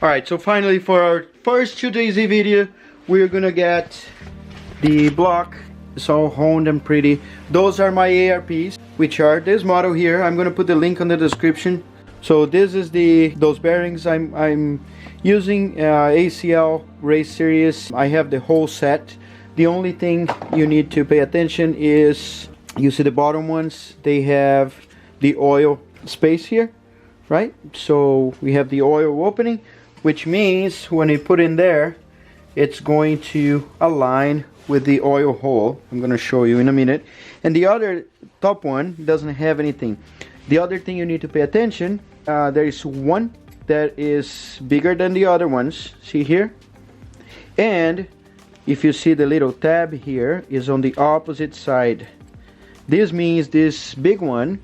Alright, so finally for our first 2DZ video, we're gonna get the block. It's all honed and pretty. Those are my ARPs, which are this model here. I'm gonna put the link on the description. So this is those bearings I'm using, ACL race series. I have the whole set. The only thing you need to pay attention is, you see the bottom ones, they have the oil space here, right? So we have the oil opening, which means when you put in there, it's going to align with the oil hole. I'm going to show you in a minute. And the other top one doesn't have anything. The other thing you need to pay attention, there is one that is bigger than the other ones. See here? And if you see the little tab here is on the opposite side. This means this big one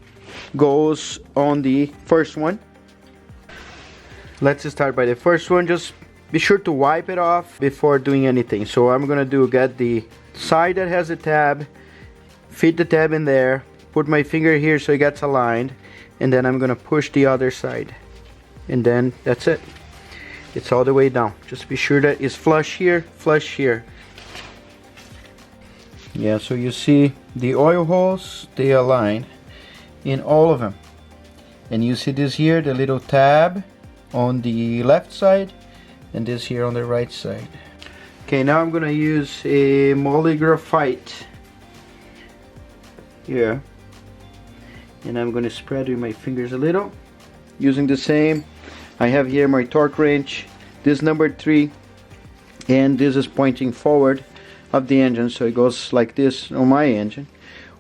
goes on the first one. Let's start by the first one. Just be sure to wipe it off before doing anything. So I'm gonna get the side that has a tab, fit the tab in there, put my finger here so it gets aligned, and then I'm gonna push the other side, and then that's it. It's all the way down. Just be sure that it's flush here, flush here. Yeah, so you see the oil holes, they align in all of them. And you see this here, the little tab on the left side, and this here on the right side. Okay, now I'm gonna use a moly graphite here, and I'm gonna spread with my fingers a little, using the same. I have here my torque wrench, this number 3, and this is pointing forward of the engine, so it goes like this on my engine.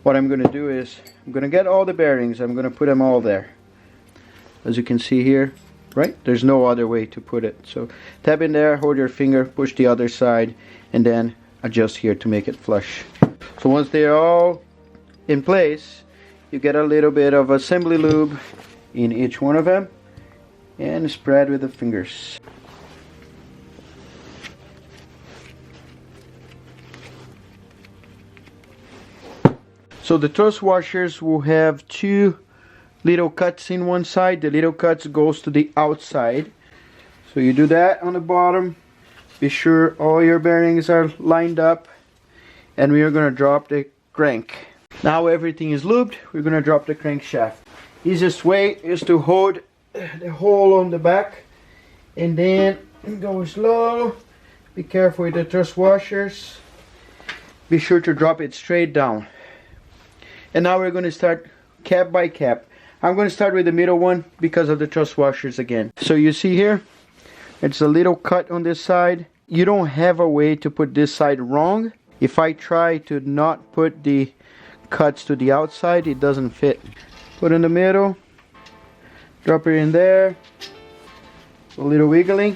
What I'm gonna do is, I'm gonna get all the bearings, I'm gonna put them all there. As you can see here, right? There's no other way to put it. So tap in there, hold your finger, push the other side, and then adjust here to make it flush. So once they're all in place, you get a little bit of assembly lube in each one of them, and spread with the fingers. So the thrust washers will have 2 little cuts in one side. The little cuts goes to the outside. So you do that on the bottom. Be sure all your bearings are lined up, and we are going to drop the crank. Now everything is lubed, we're going to drop the crankshaft. Easiest way is to hold the hole on the back and then go slow. Be careful with the thrust washers. Be sure to drop it straight down. And now we're going to start cap by cap. I'm going to start with the middle one because of the thrust washers again. So you see here, it's a little cut on this side. You don't have a way to put this side wrong. If I try to not put the cuts to the outside, it doesn't fit. Put in the middle, drop it in there, a little wiggling,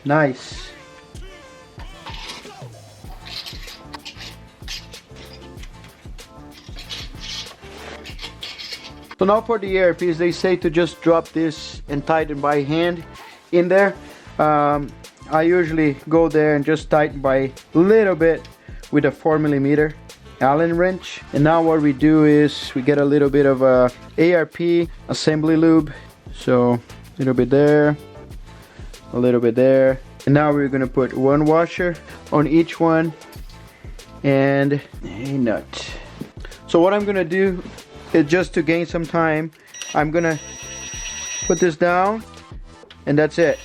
nice. So now for the ARPs, they say to just drop this and tighten by hand in there. I usually go there and just tighten by a little bit with a 4mm Allen wrench. And now what we do is we get a little bit of a ARP assembly lube. So a little bit there, a little bit there. And now we're gonna put one washer on each one and a nut. So what I'm gonna do is, just to gain some time, I'm gonna put this down, and that's it.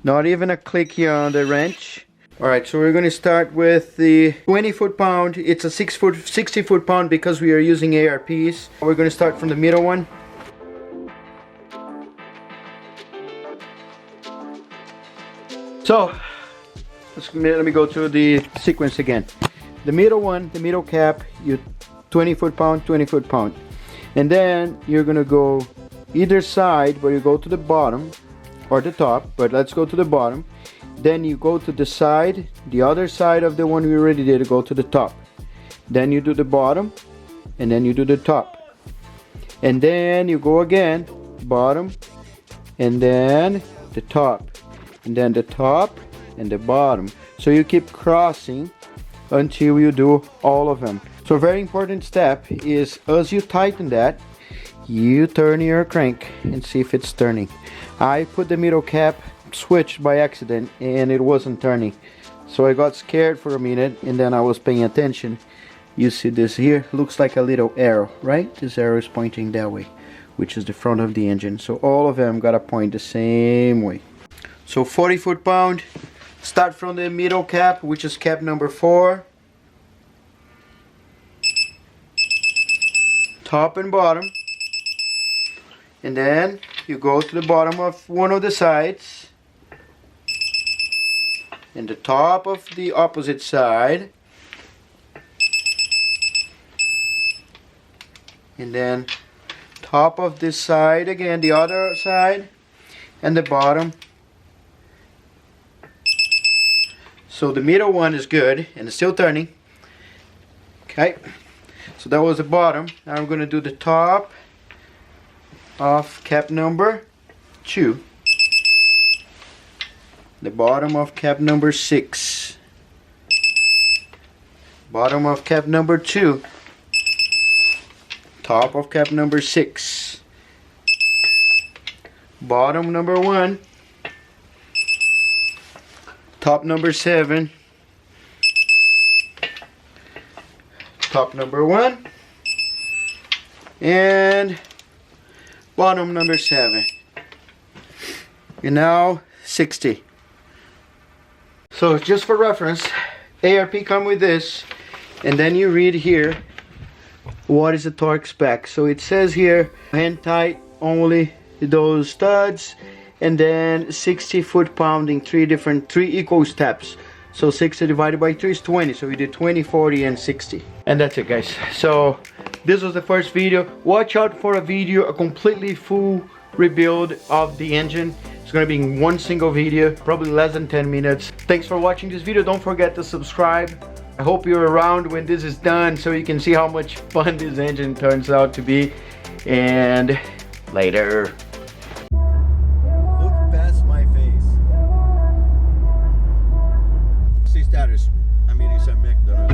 Not even a click here on the wrench. Alright, so we're gonna start with the 20 foot-pound. It's a 60 foot-pound because we are using ARPs. We're gonna start from the middle one. So let me go through the sequence again. The middle one, the middle cap, you 20 foot-pound, 20 foot-pound. And then you're gonna go either side, but you go to the bottom or the top, but let's go to the bottom. Then you go to the side, the other side of the one we already did, go to the top. Then you do the bottom, and then you do the top. And then you go again, bottom, and then the top, and then the top, and the bottom. So you keep crossing until you do all of them. So a very important step is, as you tighten that, you turn your crank and see if it's turning. I put the middle cap switched by accident and it wasn't turning. So I got scared for a minute and then I was paying attention. You see this here, looks like a little arrow, right? This arrow is pointing that way, which is the front of the engine. So all of them gotta point the same way. So 40 foot-pound, start from the middle cap, which is cap number 4. Top and bottom. And then you go to the bottom of one of the sides. And the top of the opposite side. And then top of this side again, the other side, and the bottom. So the middle one is good and it's still turning. Okay, so that was the bottom. Now I'm going to do the top of cap number 2. The bottom of cap number 6. Bottom of cap number 2. Top of cap number 6. Bottom number 1. Top number 7. Top number 1. And bottom number 7. And now 60. So just for reference, ARP come with this, and then you read here what is the torque spec. So it says here hand tight only those studs, and then 60 foot-pound in 3 equal steps. So 60 divided by 3 is 20. So we did 20, 40, and 60. And that's it, guys. So this was the first video. Watch out for a video, a completely full rebuild of the engine. It's gonna be in one single video, probably less than 10 minutes. Thanks for watching this video. Don't forget to subscribe. I hope you're around when this is done so you can see how much fun this engine turns out to be. And later. Look past my face. See status. I mean, it's a McDonald's.